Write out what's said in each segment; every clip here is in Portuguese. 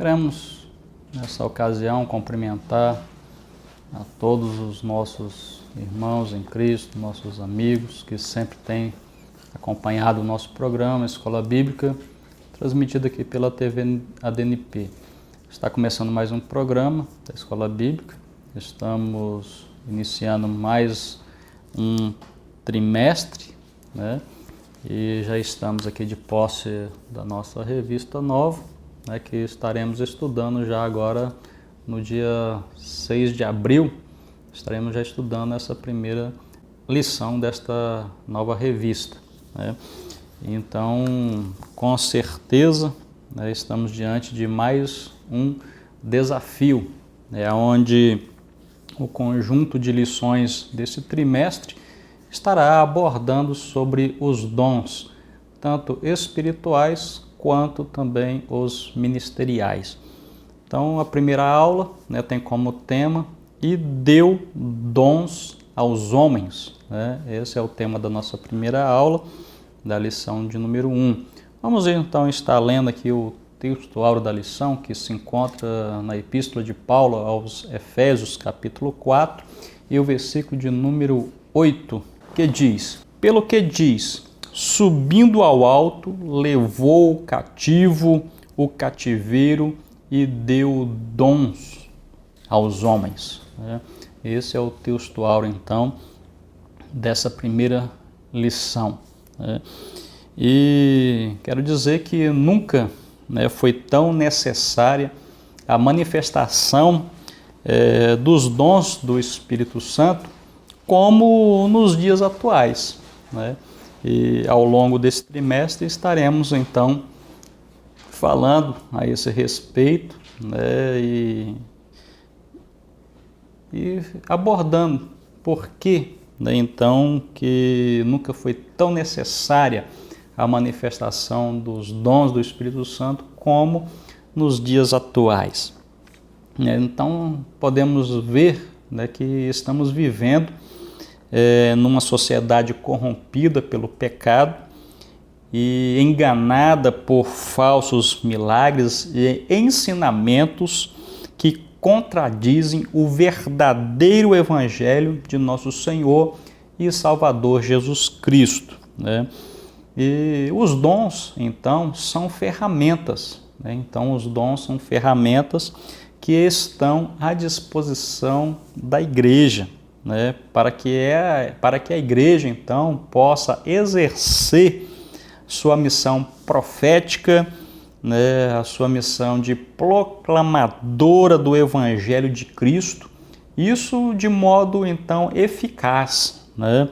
Queremos, nessa ocasião, cumprimentar a todos os nossos irmãos em Cristo, nossos amigos que sempre têm acompanhado o nosso programa Escola Bíblica, transmitido aqui pela TV ADNP. Está começando mais um programa da Escola Bíblica. Estamos iniciando mais um trimestre, né? E já estamos aqui de posse da nossa revista nova, né, que estaremos estudando já agora no dia 6 de abril. Estaremos já estudando essa primeira lição desta nova revista, né? Então, com certeza, né, estamos diante de mais um desafio, né, onde o conjunto de lições desse trimestre estará abordando sobre os dons, tanto espirituais quanto também os ministeriais. Então, a primeira aula, né, tem como tema "E deu dons aos homens", né? Esse é o tema da nossa primeira aula, da lição de número 1. Vamos então estar lendo aqui o texto áureo da lição, que se encontra na Epístola de Paulo aos Efésios, capítulo 4, e o versículo de número 8, que diz: "Pelo que diz, subindo ao alto, levou cativo o cativeiro e deu dons aos homens", né? Esse é o texto áureo, então, dessa primeira lição, né? E quero dizer que nunca, né, foi tão necessária a manifestação dos dons do Espírito Santo como nos dias atuais, né? E ao longo desse trimestre estaremos então falando a esse respeito, né, e abordando por que, né, então, que nunca foi tão necessária a manifestação dos dons do Espírito Santo como nos dias atuais. Então podemos ver, né, que estamos vivendo numa sociedade corrompida pelo pecado e enganada por falsos milagres e ensinamentos que contradizem o verdadeiro evangelho de nosso Senhor e Salvador Jesus Cristo, né? E os dons, então, são ferramentas, né? Então, os dons são ferramentas que estão à disposição da igreja, né? Para que a igreja, então, possa exercer sua missão profética, né, a sua missão de proclamadora do Evangelho de Cristo, isso de modo, então, eficaz, né?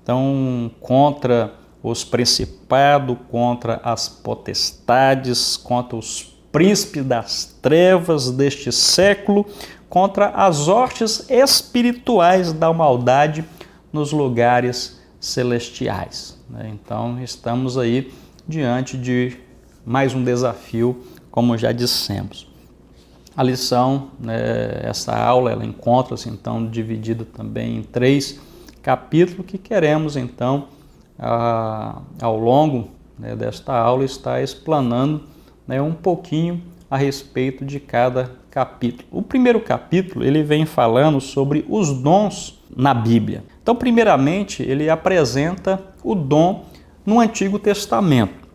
Então, contra os principados, contra as potestades, contra os príncipes das trevas deste século, contra as hostes espirituais da maldade nos lugares celestiais, né? Então, estamos aí diante de mais um desafio, como já dissemos. A lição, né, essa aula, ela encontra-se então dividida também em 3 capítulos que queremos então, ao longo, né, desta aula, estar explanando, né, um pouquinho a respeito de cada capítulo. O primeiro capítulo, ele vem falando sobre os dons na Bíblia. Então, primeiramente, ele apresenta o dom no Antigo Testamento.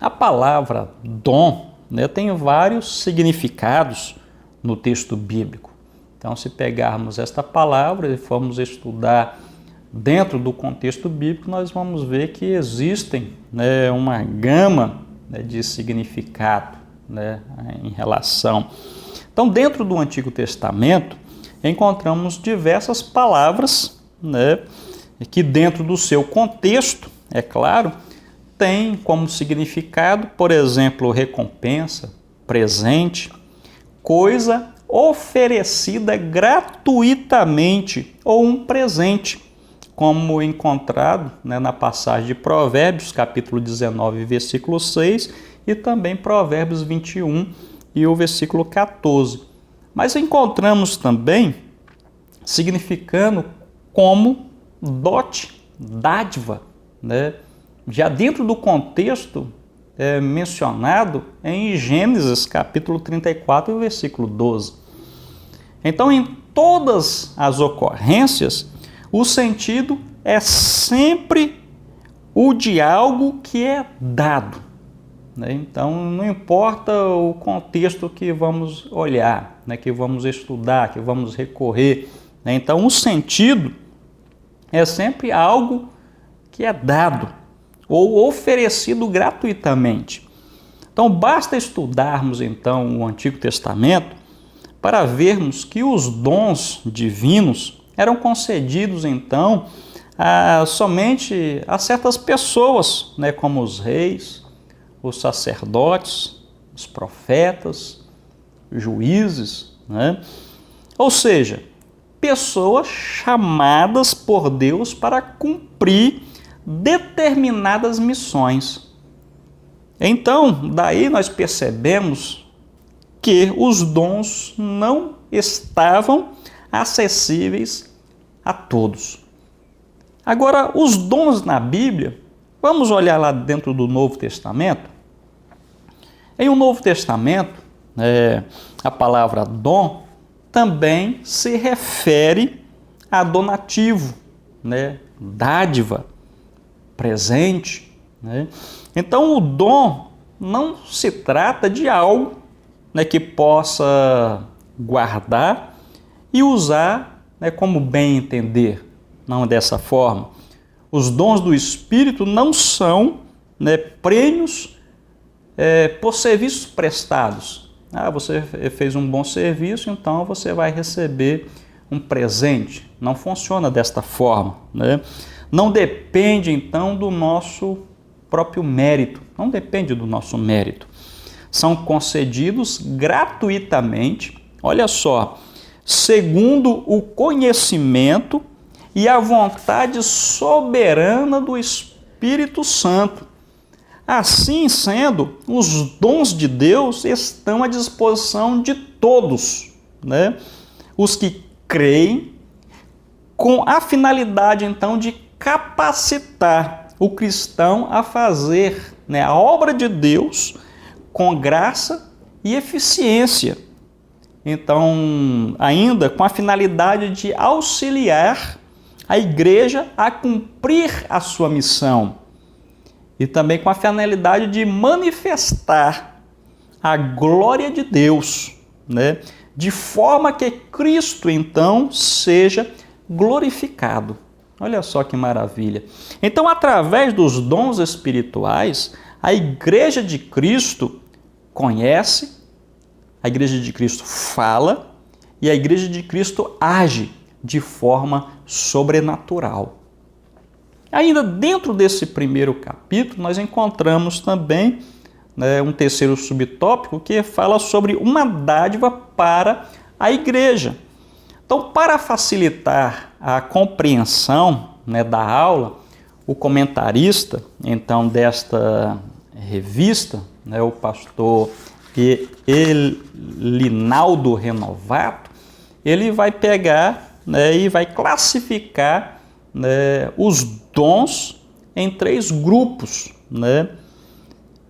A palavra dom, né, tem vários significados no texto bíblico. Então, se pegarmos esta palavra e formos estudar dentro do contexto bíblico, nós vamos ver que existem, né, uma gama, né, de significado, né, em relação. Então, dentro do Antigo Testamento, encontramos diversas palavras, né, que dentro do seu contexto, é claro, tem como significado, por exemplo, recompensa, presente, coisa oferecida gratuitamente ou um presente, como encontrado, né, na passagem de Provérbios, capítulo 19, versículo 6, e também Provérbios 21 e o versículo 14. Mas encontramos também significando como dote, dádiva, né? Já dentro do contexto mencionado em Gênesis capítulo 34, versículo 12. Então, em todas as ocorrências, o sentido é sempre o de algo que é dado, né? Então, não importa o contexto que vamos olhar, né, que vamos estudar, que vamos recorrer, né? Então, o sentido é sempre algo que é dado ou oferecido gratuitamente. Então, basta estudarmos, então, o Antigo Testamento para vermos que os dons divinos eram concedidos, então, somente a certas pessoas, né, como os reis, os sacerdotes, os profetas, juízes, né? Ou seja, pessoas chamadas por Deus para cumprir determinadas missões. Então, daí nós percebemos que os dons não estavam acessíveis a todos. Agora, os dons na Bíblia, vamos olhar lá dentro do Novo Testamento. Em o Novo Testamento, a palavra dom também se refere a donativo, né? Dádiva, presente, né? Então, o dom não se trata de algo, né, que possa guardar e usar, né, como bem entender. Não dessa forma. Os dons do Espírito não são, né, prêmios por serviços prestados. Você fez um bom serviço, então você vai receber um presente. Não funciona desta forma, né? Não depende, então, do nosso próprio mérito. Não depende do nosso mérito. São concedidos gratuitamente, olha só, segundo o conhecimento e a vontade soberana do Espírito Santo. Assim sendo, os dons de Deus estão à disposição de todos, né? Os que creem, com a finalidade, então, de capacitar o cristão a fazer, né, a obra de Deus com graça e eficiência. Então, ainda com a finalidade de auxiliar a igreja a cumprir a sua missão e também com a finalidade de manifestar a glória de Deus, né? De forma que Cristo, então, seja glorificado. Olha só que maravilha. Então, através dos dons espirituais, a igreja de Cristo conhece, a igreja de Cristo fala e a igreja de Cristo age de forma sobrenatural. Ainda dentro desse primeiro capítulo, nós encontramos também, né, um terceiro subtópico que fala sobre uma dádiva para a igreja. Então, para facilitar a compreensão, né, da aula, o comentarista, então, desta revista, né, o pastor Linaldo Renovato, ele vai pegar, né, e vai classificar, né, os dons em 3 grupos, né?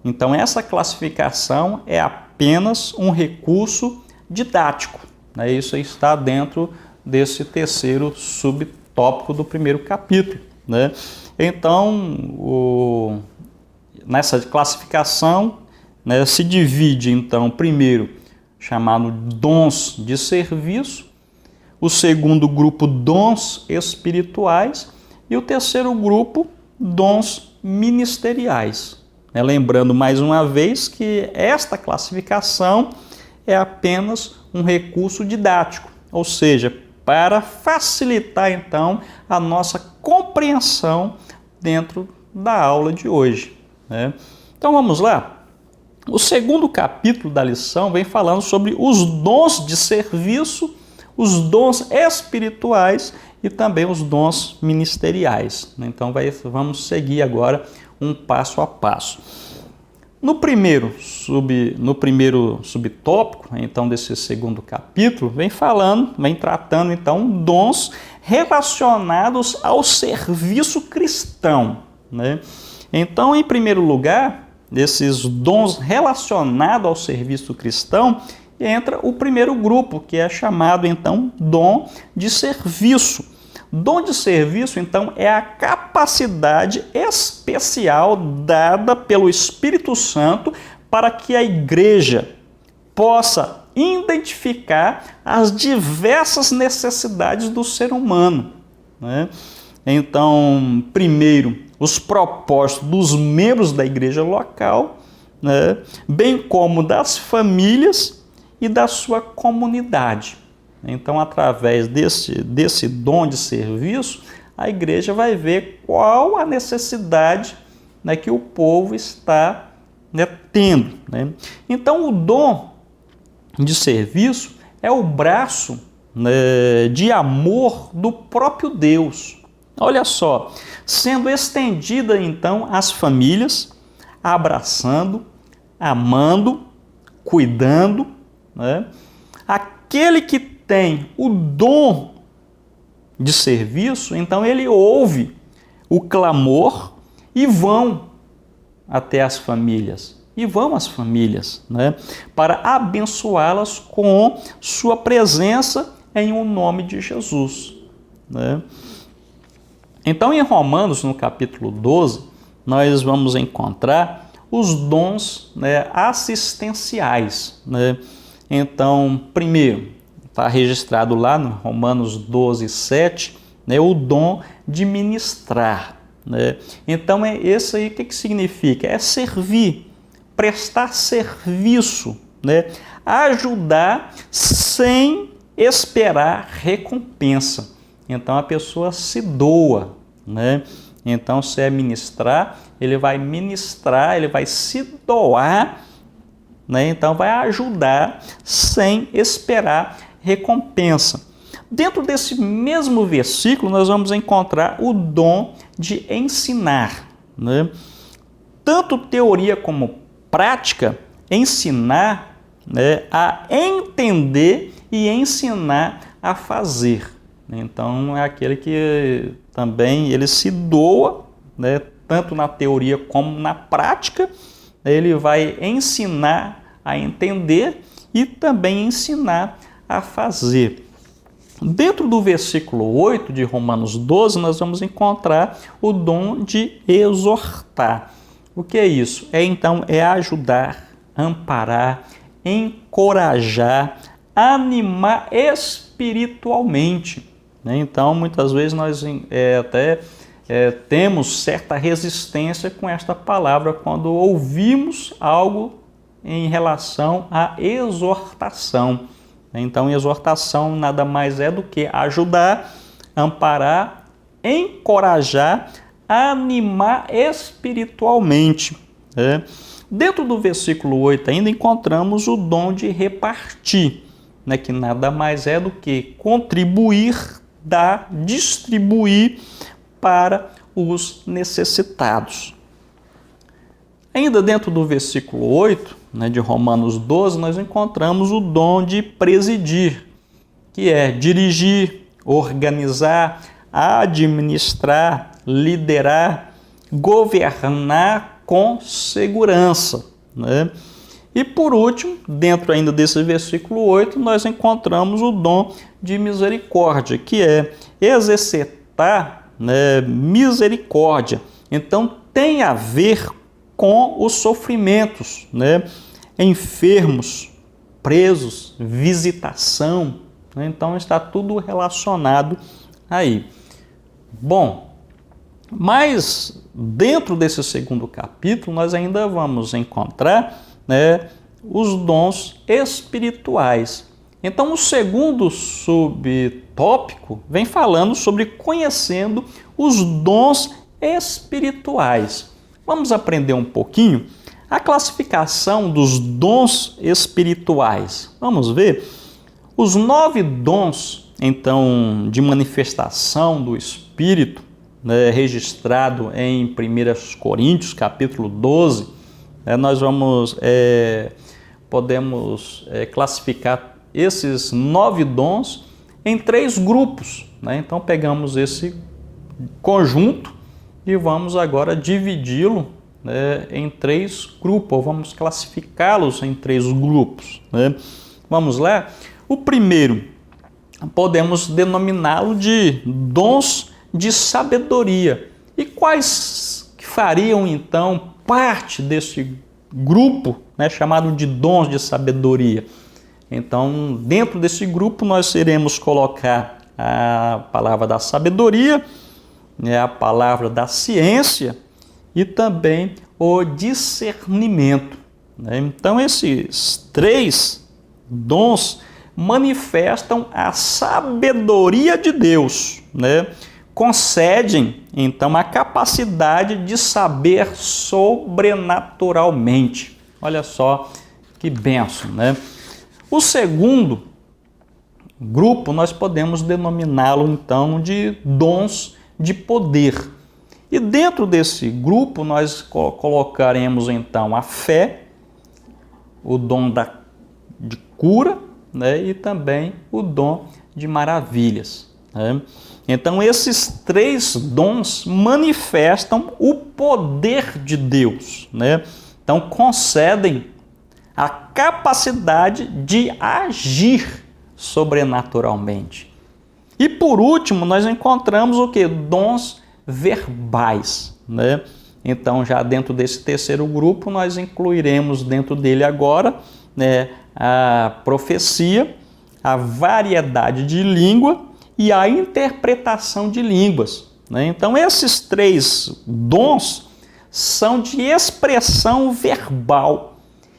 Então, essa classificação é apenas um recurso didático, né? Isso está dentro desse terceiro subtópico do primeiro capítulo, né? Então, nessa classificação, né, se divide, então, primeiro, chamado dons de serviço, o segundo grupo, dons espirituais, e o terceiro grupo, dons ministeriais. Lembrando mais uma vez que esta classificação é apenas um recurso didático, ou seja, para facilitar então a nossa compreensão dentro da aula de hoje, né? Então vamos lá. O segundo capítulo da lição vem falando sobre os dons de serviço, os dons espirituais e também os dons ministeriais. Então vamos seguir agora um passo a passo. No primeiro subtópico, então, desse segundo capítulo, vem tratando então dons relacionados ao serviço cristão, né? Então, em primeiro lugar, desses dons relacionados ao serviço cristão, entra o primeiro grupo, que é chamado, então, dom de serviço. Dom de serviço, então, é a capacidade especial dada pelo Espírito Santo para que a igreja possa identificar as diversas necessidades do ser humano, né? Então, primeiro, os propósitos dos membros da igreja local, né? Bem como das famílias e da sua comunidade. Então, através desse dom de serviço, a igreja vai ver qual a necessidade, né, que o povo está, né, tendo, né? Então, o dom de serviço é o braço, né, de amor do próprio Deus. Olha só, sendo estendida então às famílias, abraçando, amando, cuidando, né? Aquele que tem o dom de serviço, então ele ouve o clamor e vão até as famílias. E vão às famílias, né, para abençoá-las com sua presença em o nome de Jesus, né? Então, em Romanos, no capítulo 12, nós vamos encontrar os dons, né, assistenciais, né? Então, primeiro, está registrado lá no Romanos 12, 7, né, o dom de ministrar, né? Então, é esse aí, o que significa? É servir, prestar serviço, né? Ajudar sem esperar recompensa. Então a pessoa se doa, né? Então, se é ministrar, ele vai ministrar, ele vai se doar, né? Então vai ajudar sem esperar recompensa. Dentro desse mesmo versículo, nós vamos encontrar o dom de ensinar, né? Tanto teoria como prática, ensinar, né, a entender e ensinar a fazer. Então, é aquele que também ele se doa, né, tanto na teoria como na prática. Ele vai ensinar a entender e também ensinar a fazer. Dentro do versículo 8 de Romanos 12, nós vamos encontrar o dom de exortar. O que é isso? É ajudar, amparar, encorajar, animar espiritualmente. Então, muitas vezes nós temos certa resistência com esta palavra quando ouvimos algo em relação à exortação. Então, exortação nada mais é do que ajudar, amparar, encorajar, animar espiritualmente, né? Dentro do versículo 8 ainda encontramos o dom de repartir, né? Que nada mais é do que contribuir, dar, distribuir para os necessitados. Ainda dentro do versículo 8, né, de Romanos 12, nós encontramos o dom de presidir, que é dirigir, organizar, administrar, liderar, governar com segurança, né? E por último, dentro ainda desse versículo 8, nós encontramos o dom de misericórdia, que é exercitar, né, misericórdia. Então tem a ver com os sofrimentos, né? Enfermos, presos, visitação, né? Então está tudo relacionado aí. Bom, mas dentro desse segundo capítulo nós ainda vamos encontrar, né, os dons espirituais. Então o segundo subtópico vem falando sobre conhecendo os dons espirituais. Vamos aprender um pouquinho a classificação dos dons espirituais. Vamos ver os 9 dons, então, de manifestação do Espírito, né, registrado em 1 Coríntios, capítulo 12. Nós podemos classificar esses 9 dons em 3 grupos, né? Então, pegamos esse conjunto e vamos agora dividi-lo, né, em 3 grupos, ou vamos classificá-los em 3 grupos, né? Vamos lá? O primeiro, podemos denominá-lo de dons de sabedoria. E quais que fariam então parte desse grupo, né, chamado de dons de sabedoria? Então, dentro desse grupo, nós iremos colocar a palavra da sabedoria, né, a palavra da ciência e também o discernimento, né? Então, esses 3 dons manifestam a sabedoria de Deus, né? Concedem, então, a capacidade de saber sobrenaturalmente. Olha só que bênção, né? O segundo grupo nós podemos denominá-lo então de dons de poder. E dentro desse grupo nós colocaremos então a fé, o dom de cura, né, e também o dom de maravilhas, né? Então esses 3 dons manifestam o poder de Deus, né? Então concedem a capacidade de agir sobrenaturalmente. E por último, nós encontramos o que? Dons verbais, né? Então, já dentro desse terceiro grupo, nós incluiremos dentro dele agora, né, a profecia, a variedade de língua e a interpretação de línguas, né? Então, esses 3 dons são de expressão verbal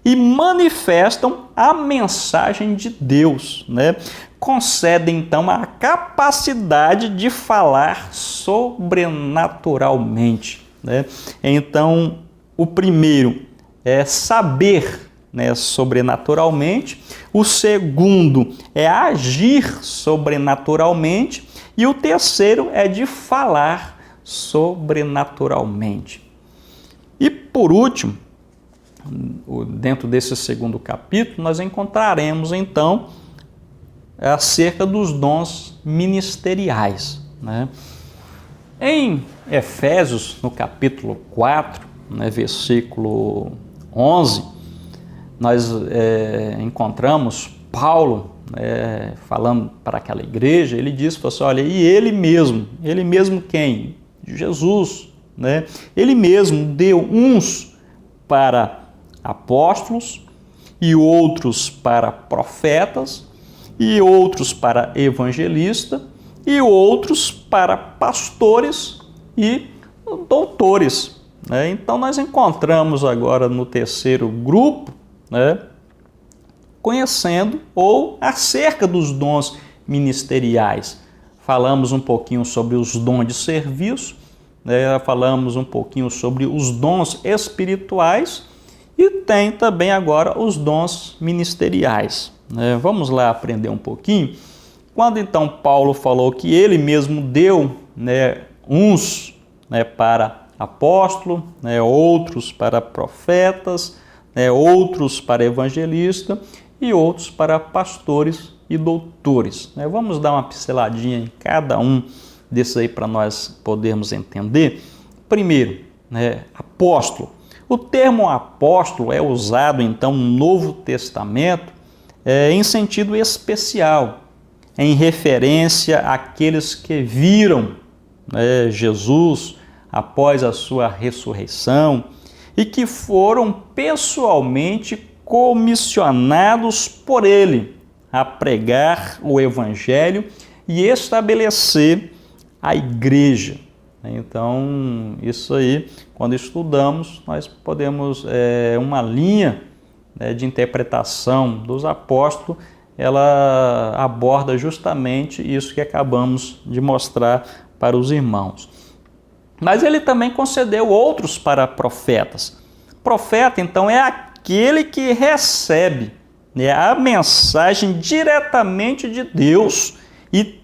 e manifestam a mensagem de Deus, né? Concedem então a capacidade de falar sobrenaturalmente, né? Então, o primeiro é saber, né, sobrenaturalmente, o segundo é agir sobrenaturalmente e o terceiro é de falar sobrenaturalmente. E por último, dentro desse segundo capítulo, nós encontraremos então acerca dos dons ministeriais, né? Em Efésios, no capítulo 4, né, versículo 11, nós encontramos Paulo falando para aquela igreja. Ele disse assim, olha, e ele mesmo quem? Jesus, né? Ele mesmo deu uns para apóstolos, e outros para profetas, e outros para evangelistas, e outros para pastores e doutores, né? Então nós encontramos agora no terceiro grupo, né, conhecendo ou acerca dos dons ministeriais. Falamos um pouquinho sobre os dons de serviço, né? Falamos um pouquinho sobre os dons espirituais. E tem também agora os dons ministeriais, né? Vamos lá aprender um pouquinho. Quando então Paulo falou que ele mesmo deu, né, uns, né, para apóstolo, né, outros para profetas, né, outros para evangelista e outros para pastores e doutores, né? Vamos dar uma pinceladinha em cada um desses aí para nós podermos entender. Primeiro, né, apóstolo. O termo apóstolo é usado, então, no Novo Testamento em sentido especial, em referência àqueles que viram, né, Jesus após a sua ressurreição e que foram pessoalmente comissionados por ele a pregar o Evangelho e estabelecer a igreja. Então, isso aí, quando estudamos, nós podemos, uma linha, né, de interpretação dos apóstolos, ela aborda justamente isso que acabamos de mostrar para os irmãos. Mas ele também concedeu outros para profetas. Profeta, então, é aquele que recebe, né, a mensagem diretamente de Deus e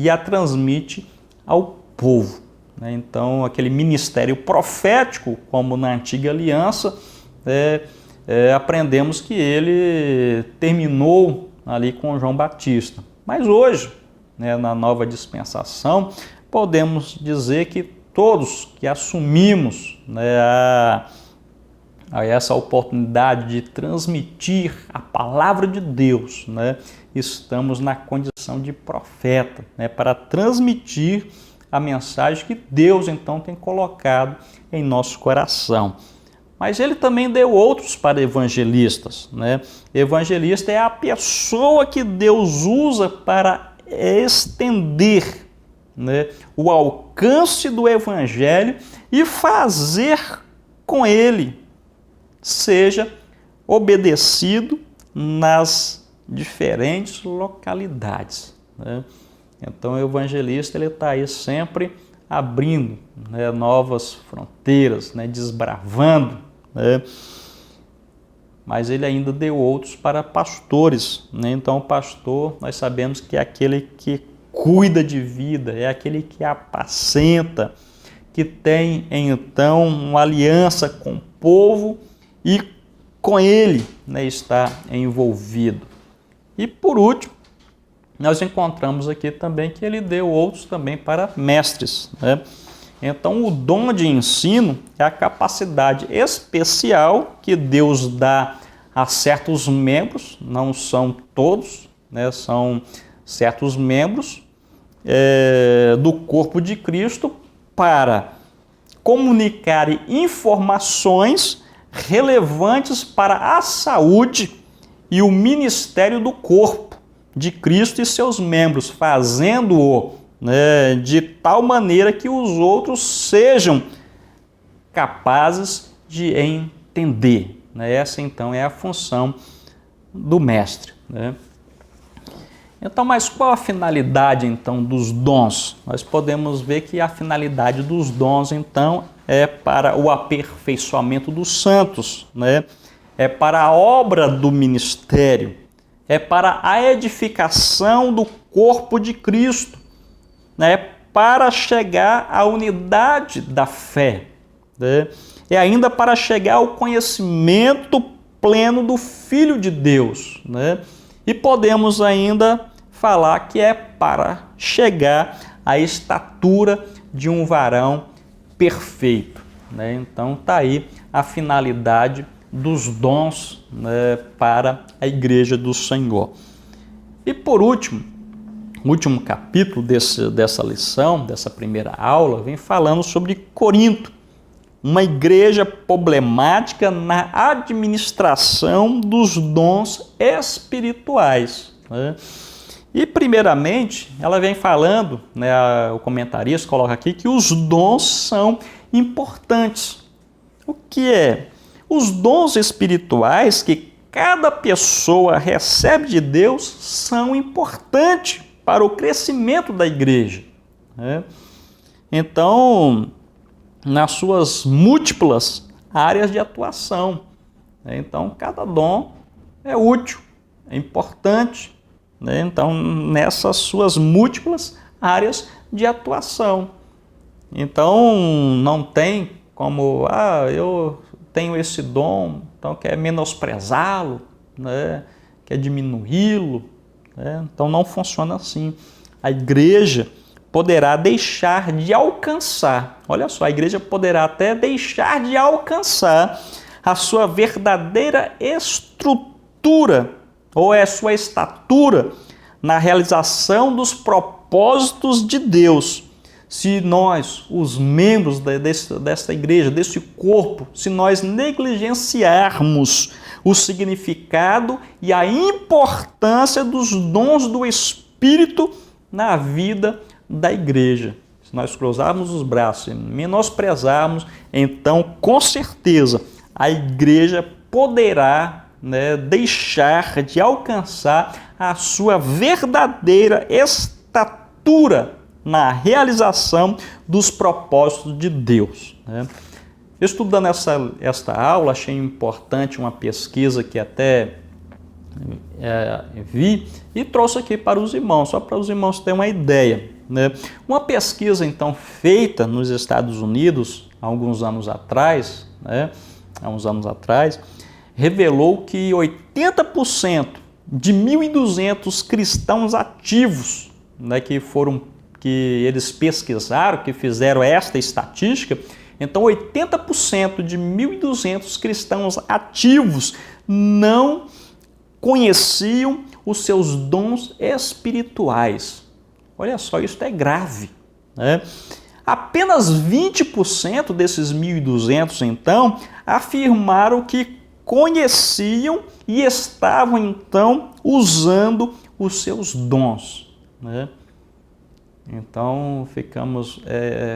a transmite ao povo. Então, aquele ministério profético, como na Antiga Aliança, aprendemos que ele terminou ali com João Batista. Mas hoje, né, na nova dispensação, podemos dizer que todos que assumimos, né, a essa oportunidade de transmitir a palavra de Deus, né, estamos na condição de profeta, né, para transmitir a mensagem que Deus então tem colocado em nosso coração. Mas ele também deu outros para evangelistas, né? Evangelista é a pessoa que Deus usa para estender, né, o alcance do evangelho e fazer com ele seja obedecido nas diferentes localidades, né? Então o evangelista ele está aí sempre abrindo, né, novas fronteiras, né, desbravando, né? Mas ele ainda deu outros para pastores, né? Então o pastor, nós sabemos que é aquele que cuida de vida, é aquele que apacenta, que tem então uma aliança com o povo e com ele, né, está envolvido. E por último, nós encontramos aqui também que ele deu outros também para mestres, né? Então o dom de ensino é a capacidade especial que Deus dá a certos membros, não são todos, né? São certos membros do corpo de Cristo para comunicar informações relevantes para a saúde e o ministério do corpo de Cristo e seus membros, fazendo-o, né, de tal maneira que os outros sejam capazes de entender, né? Essa então é a função do mestre, né? Então, mas qual a finalidade então dos dons? Nós podemos ver que a finalidade dos dons então é para o aperfeiçoamento dos santos, né? É para a obra do ministério, é para a edificação do corpo de Cristo, né? Para chegar à unidade da fé, né? É ainda para chegar ao conhecimento pleno do Filho de Deus, né? E podemos ainda falar que é para chegar à estatura de um varão perfeito, né? Então está aí a finalidade dos dons, né, para a igreja do Senhor. E por último, o último capítulo dessa lição, dessa primeira aula, vem falando sobre Corinto, uma igreja problemática na administração dos dons espirituais, né? E primeiramente, ela vem falando, né, o comentarista coloca aqui que os dons são importantes. O que é? Os dons espirituais que cada pessoa recebe de Deus são importantes para o crescimento da igreja, né? Então, nas suas múltiplas áreas de atuação, né? Então, cada dom é útil, é importante, né? Então, nessas suas múltiplas áreas de atuação. Então, não tem como, eu tenho esse dom, então quer menosprezá-lo, né? Quer diminuí-lo, né? Então não funciona assim. A igreja poderá deixar de alcançar, olha só, a igreja poderá até deixar de alcançar a sua verdadeira estrutura ou a sua estatura na realização dos propósitos de Deus, se nós, os membros desta igreja, desse corpo, se nós negligenciarmos o significado e a importância dos dons do Espírito na vida da igreja. Se nós cruzarmos os braços e menosprezarmos, então, com certeza, a igreja poderá, né, deixar de alcançar a sua verdadeira estatura na realização dos propósitos de Deus, né? Estudando esta aula, achei importante uma pesquisa que até vi e trouxe aqui para os irmãos, só para os irmãos terem uma ideia, né? Uma pesquisa, então, feita nos Estados Unidos, há alguns anos atrás, né? Revelou que 80% de 1.200 cristãos ativos, né, que foram que eles pesquisaram, que fizeram esta estatística, então 80% de 1.200 cristãos ativos não conheciam os seus dons espirituais. Olha só, isso é grave, né? Apenas 20% desses 1.200, então, afirmaram que conheciam e estavam, então, usando os seus dons, né? Então, ficamos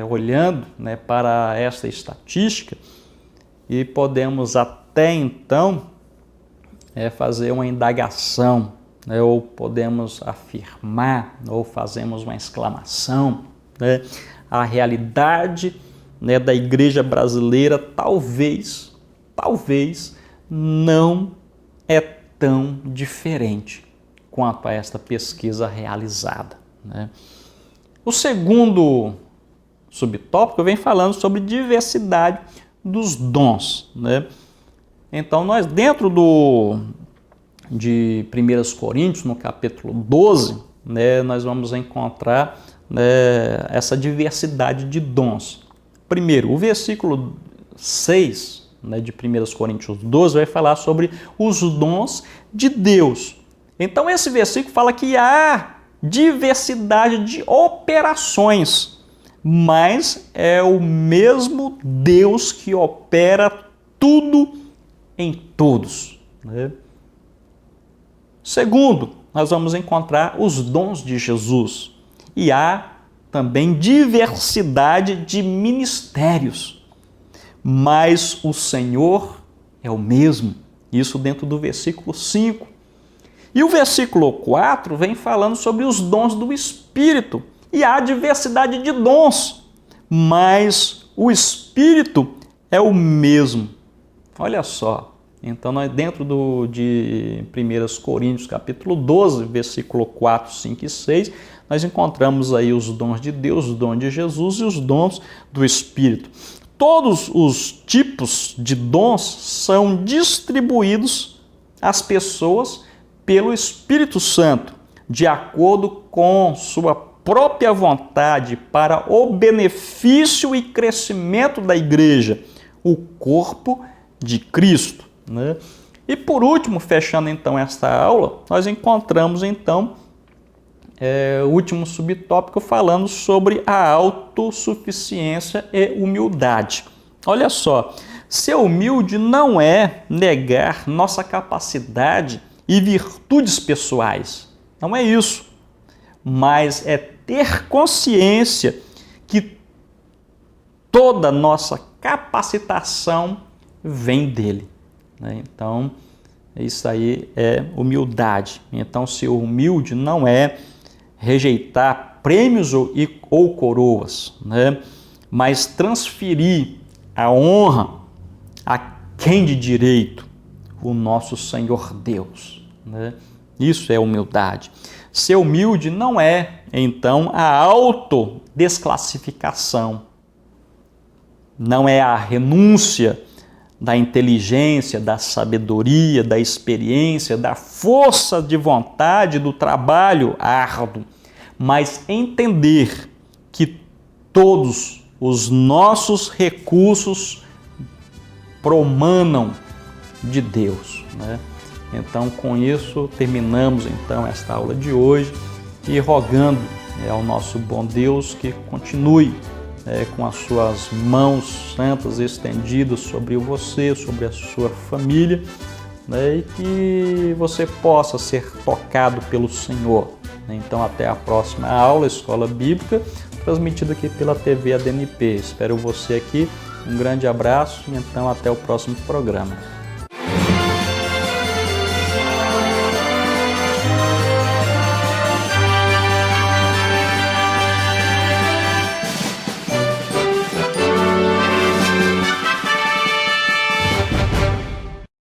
olhando, né, para esta estatística e podemos até, então, fazer uma indagação, né, ou podemos afirmar, ou fazemos uma exclamação, né? A realidade, né, da igreja brasileira talvez não é tão diferente quanto a esta pesquisa realizada, né? O segundo subtópico vem falando sobre diversidade dos dons, né? Então, nós dentro de 1 Coríntios, no capítulo 12, né, nós vamos encontrar, né, essa diversidade de dons. Primeiro, o versículo 6, né, de 1 Coríntios 12 vai falar sobre os dons de Deus. Então, esse versículo fala que há diversidade de operações, mas é o mesmo Deus que opera tudo em todos, né? Segundo, nós vamos encontrar os dons de Jesus e há também diversidade de ministérios, mas o Senhor é o mesmo, isso dentro do versículo 5. E o versículo 4 vem falando sobre os dons do Espírito e há diversidade de dons, mas o Espírito é o mesmo. Olha só. Então, nós dentro de 1 Coríntios, capítulo 12, versículo 4, 5 e 6, nós encontramos aí os dons de Deus, os dons de Jesus e os dons do Espírito. Todos os tipos de dons são distribuídos às pessoas pelo Espírito Santo, de acordo com sua própria vontade, para o benefício e crescimento da igreja, o corpo de Cristo, né? E por último, fechando então esta aula, nós encontramos então o último subtópico falando sobre a autossuficiência e humildade. Olha só, ser humilde não é negar nossa capacidade e virtudes pessoais, não é isso, mas é ter consciência que toda nossa capacitação vem dele, né? Então, isso aí é humildade. Então, ser humilde não é rejeitar prêmios ou coroas, né? Mas transferir a honra a quem de direito? O nosso Senhor Deus, né? Isso é humildade. Ser humilde não é, então, a autodesclassificação, não é a renúncia da inteligência, da sabedoria, da experiência, da força de vontade, do trabalho árduo, mas entender que todos os nossos recursos promanam de Deus, né? Então, com isso, terminamos então esta aula de hoje e rogando ao nosso bom Deus que continue com as suas mãos santas estendidas sobre você, sobre a sua família, né? E que você possa ser tocado pelo Senhor. Então, até a próxima aula, Escola Bíblica, transmitida aqui pela TV ADNP. Espero você aqui. Um grande abraço e então até o próximo programa.